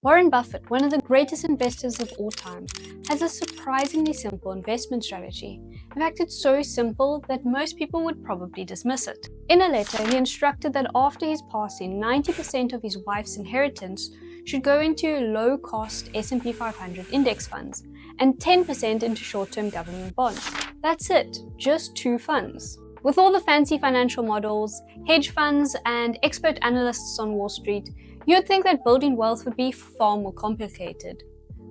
Warren Buffett, one of the greatest investors of all time, has a surprisingly simple investment strategy. In fact, it's so simple that most people would probably dismiss it. In a letter, he instructed that after his passing, 90% of his wife's inheritance should go into low-cost S&P 500 index funds and 10% into short-term government bonds. That's it, just 2 funds. With all the fancy financial models, hedge funds, and expert analysts on Wall Street, you'd think that building wealth would be far more complicated.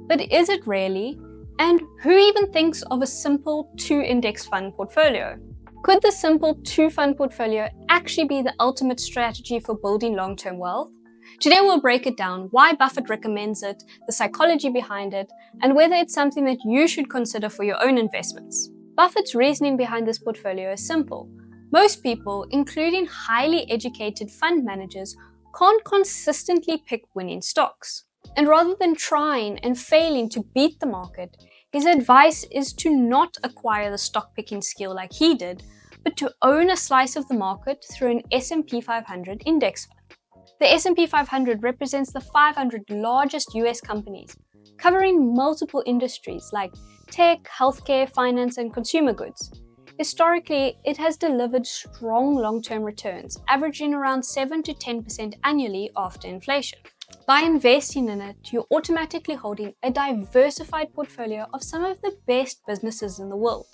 But is it really? And who even thinks of a simple 2-index fund portfolio? Could the simple 2-fund portfolio actually be the ultimate strategy for building long-term wealth? Today we'll break it down, why Buffett recommends it, the psychology behind it, and whether it's something that you should consider for your own investments. Buffett's reasoning behind this portfolio is simple. Most people, including highly educated fund managers, can't consistently pick winning stocks. And rather than trying and failing to beat the market, his advice is to not acquire the stock picking skill like he did, but to own a slice of the market through an S&P 500 index fund. The S&P 500 represents the 500 largest US companies, covering multiple industries like tech, healthcare, finance, and consumer goods. Historically, it has delivered strong long-term returns, averaging around 7 to 10% annually after inflation. By investing in it, you're automatically holding a diversified portfolio of some of the best businesses in the world,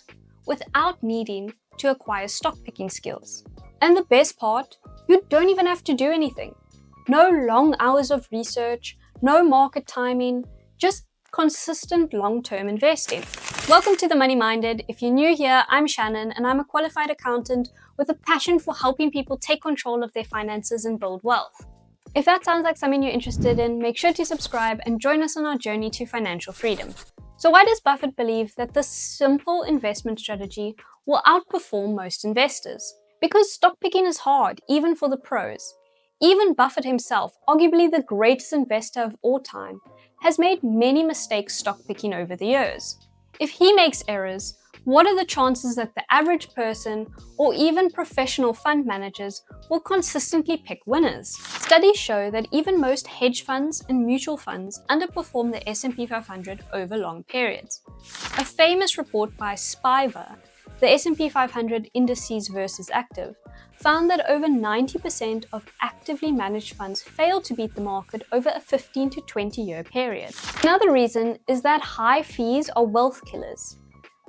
without needing to acquire stock-picking skills. And the best part, you don't even have to do anything. No long hours of research, no market timing, just consistent long-term investing. Welcome to The Money Minded. If you're new here, I'm Shannon and I'm a qualified accountant with a passion for helping people take control of their finances and build wealth. If that sounds like something you're interested in, make sure to subscribe and join us on our journey to financial freedom. So why does Buffett believe that this simple investment strategy will outperform most investors? Because stock picking is hard, even for the pros. Even Buffett himself, arguably the greatest investor of all time, has made many mistakes stock picking over the years. If he makes errors, what are the chances that the average person or even professional fund managers will consistently pick winners? Studies show that even most hedge funds and mutual funds underperform the S&P 500 over long periods. A famous report by Spiver, the S&P 500 Indices versus Active, found that over 90% of actively managed funds fail to beat the market over a 15 to 20-year period. Another reason is that high fees are wealth killers.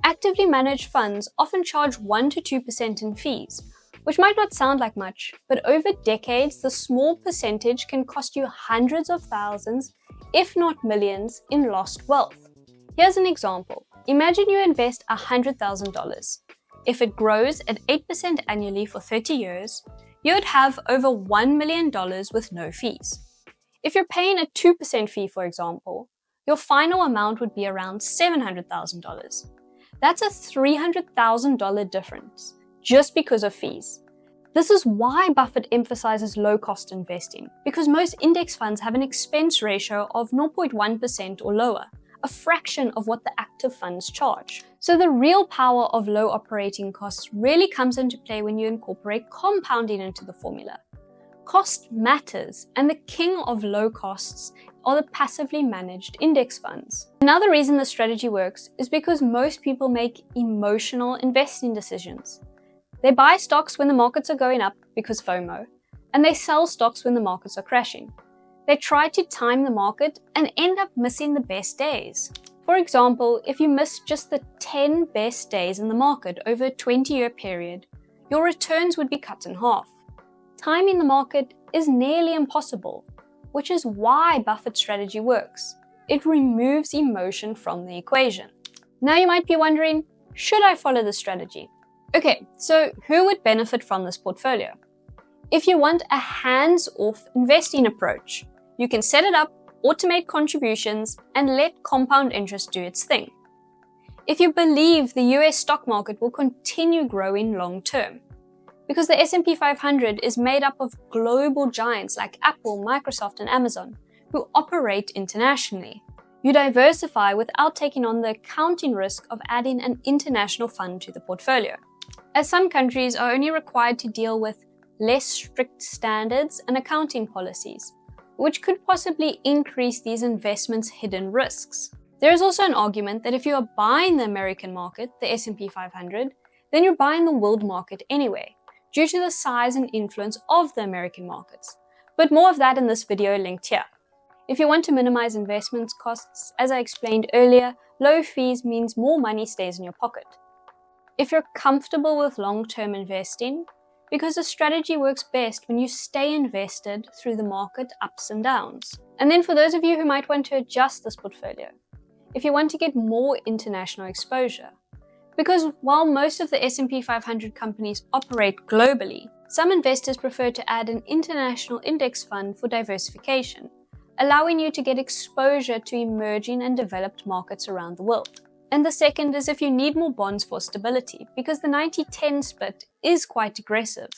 Actively managed funds often charge 1 to 2% in fees, which might not sound like much, but over decades, the small percentage can cost you hundreds of thousands, if not millions, in lost wealth. Here's an example. Imagine you invest $100,000. If it grows at 8% annually for 30 years, you'd have over $1 million with no fees. If you're paying a 2% fee, for example, your final amount would be around $700,000. That's a $300,000 difference just because of fees. This is why Buffett emphasizes low-cost investing, because most index funds have an expense ratio of 0.1% or lower, a fraction of what the active funds charge. So the real power of low operating costs really comes into play when you incorporate compounding into the formula. Cost matters, and the king of low costs are the passively managed index funds. Another reason this strategy works is because most people make emotional investing decisions. They buy stocks when the markets are going up because FOMO, and they sell stocks when the markets are crashing. They try to time the market and end up missing the best days. For example, if you miss just the 10 best days in the market over a 20-year period, your returns would be cut in half. Timing the market is nearly impossible, which is why Buffett's strategy works. It removes emotion from the equation. Now you might be wondering, should I follow this strategy? Okay, so who would benefit from this portfolio? If you want a hands-off investing approach, you can set it up, automate contributions, and let compound interest do its thing. If you believe the US stock market will continue growing long term, because the S&P 500 is made up of global giants like Apple, Microsoft, and Amazon, who operate internationally. You diversify without taking on the accounting risk of adding an international fund to the portfolio, as some countries are only required to deal with less strict standards and accounting policies, which could possibly increase these investments' hidden risks. There is also an argument that if you are buying the American market, the S&P 500, then you're buying the world market anyway, due to the size and influence of the American markets. But more of that in this video linked here. If you want to minimize investment costs, as I explained earlier, low fees means more money stays in your pocket. If you're comfortable with long-term investing, because a strategy works best when you stay invested through the market ups and downs. And then for those of you who might want to adjust this portfolio, if you want to get more international exposure, because while most of the S&P 500 companies operate globally, some investors prefer to add an international index fund for diversification, allowing you to get exposure to emerging and developed markets around the world. And the second is if you need more bonds for stability, because the 90-10 split is quite aggressive.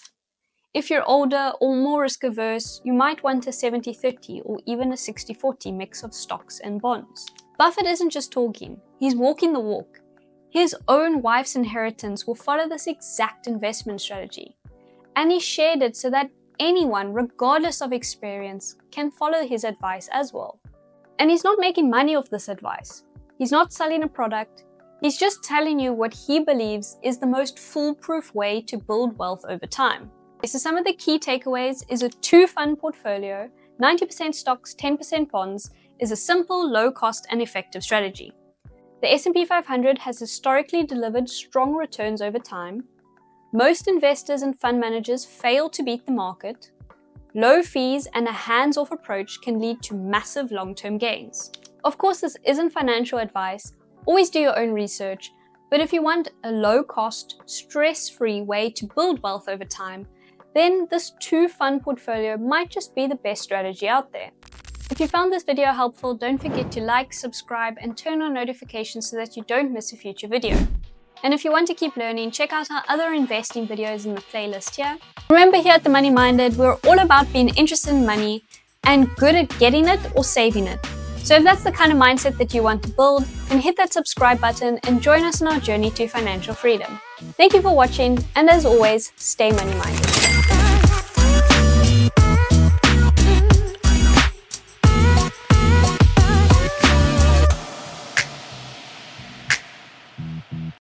If you're older or more risk-averse, you might want a 70-30 or even a 60-40 mix of stocks and bonds. Buffett isn't just talking, he's walking the walk. His own wife's inheritance will follow this exact investment strategy. And he shared it so that anyone, regardless of experience, can follow his advice as well. And he's not making money off this advice. He's not selling a product. He's just telling you what he believes is the most foolproof way to build wealth over time. So some of the key takeaways is a 2-fund portfolio, 90% stocks, 10% bonds, is a simple, low-cost and effective strategy. The S&P 500 has historically delivered strong returns over time. Most investors and fund managers fail to beat the market. Low fees and a hands-off approach can lead to massive long-term gains. Of course, this isn't financial advice. Always do your own research. But if you want a low-cost, stress-free way to build wealth over time, then this 2-fund portfolio might just be the best strategy out there. If you found this video helpful, don't forget to like, subscribe, and turn on notifications so that you don't miss a future video. And if you want to keep learning, check out our other investing videos in the playlist here. Remember, here at The Money Minded, we're all about being interested in money and good at getting it or saving it. So if that's the kind of mindset that you want to build, then hit that subscribe button and join us on our journey to financial freedom. Thank you for watching, and as always, stay money minded.